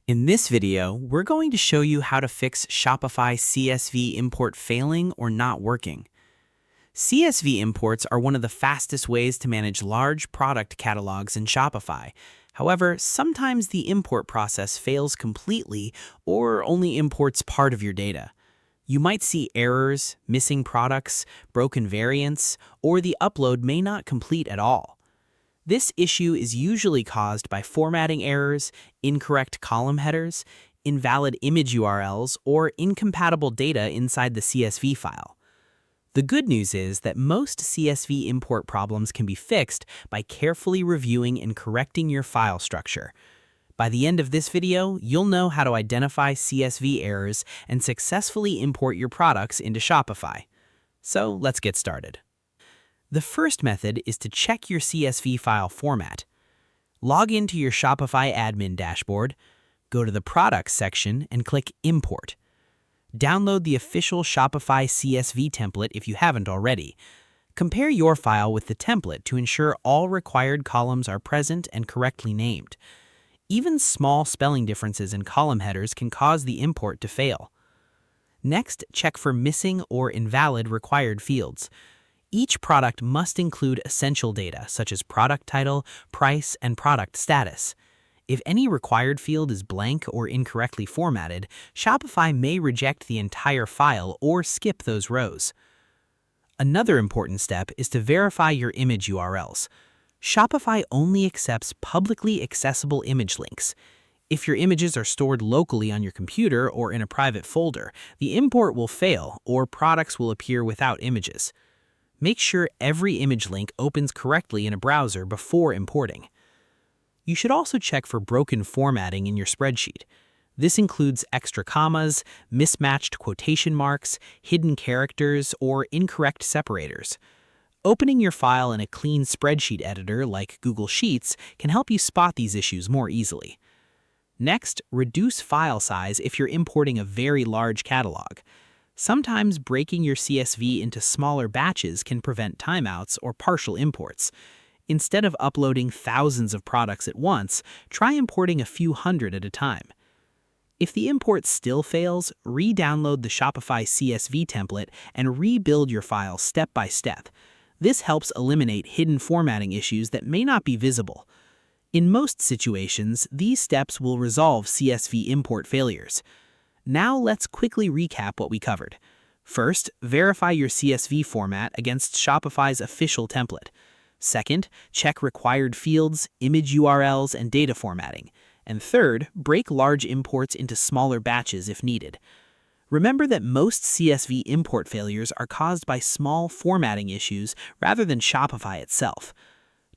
In this video, we're going to show you how to fix Shopify CSV import failing or not working. CSV imports are one of the fastest ways to manage large product catalogs in Shopify. However, sometimes the import process fails completely or only imports part of your data. You might see errors, missing products, broken variants, or the upload may not complete at all. This issue is usually caused by formatting errors, incorrect column headers, invalid image URLs, or incompatible data inside the CSV file. The good news is that most CSV import problems can be fixed by carefully reviewing and correcting your file structure. By the end of this video, you'll know how to identify CSV errors and successfully import your products into Shopify. So let's get started. The first method is to check your CSV file format. Log into your Shopify admin dashboard, go to the Products section and click Import. Download the official Shopify CSV template if you haven't already. Compare your file with the template to ensure all required columns are present and correctly named. Even small spelling differences in column headers can cause the import to fail. Next, check for missing or invalid required fields. Each product must include essential data such as product title, price, and product status. If any required field is blank or incorrectly formatted, Shopify may reject the entire file or skip those rows. Another important step is to verify your image URLs. Shopify only accepts publicly accessible image links. If your images are stored locally on your computer or in a private folder, the import will fail or products will appear without images. Make sure every image link opens correctly in a browser before importing. You should also check for broken formatting in your spreadsheet. This includes extra commas, mismatched quotation marks, hidden characters, or incorrect separators. Opening your file in a clean spreadsheet editor like Google Sheets can help you spot these issues more easily. Next, reduce file size if you're importing a very large catalog. Sometimes breaking your CSV into smaller batches can prevent timeouts or partial imports. Instead of uploading thousands of products at once, try importing a few hundred at a time. If the import still fails, re-download the Shopify CSV template and rebuild your file step by step. This helps eliminate hidden formatting issues that may not be visible. In most situations, these steps will resolve CSV import failures. Now let's quickly recap what we covered. First, verify your CSV format against Shopify's official template. Second, check required fields, image URLs, and data formatting. And third, break large imports into smaller batches if needed. Remember that most CSV import failures are caused by small formatting issues rather than Shopify itself.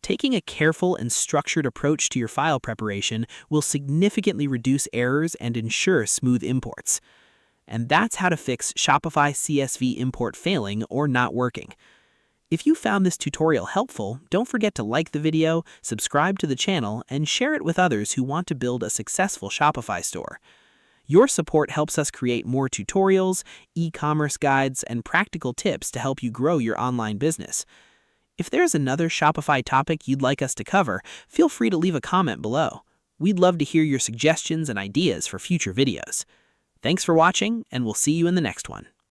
Taking a careful and structured approach to your file preparation will significantly reduce errors and ensure smooth imports. And that's how to fix Shopify CSV import failing or not working. If you found this tutorial helpful, don't forget to like the video, subscribe to the channel, and share it with others who want to build a successful Shopify store. Your support helps us create more tutorials, e-commerce guides, and practical tips to help you grow your online business. If there's another Shopify topic you'd like us to cover, feel free to leave a comment below. We'd love to hear your suggestions and ideas for future videos. Thanks for watching, and we'll see you in the next one.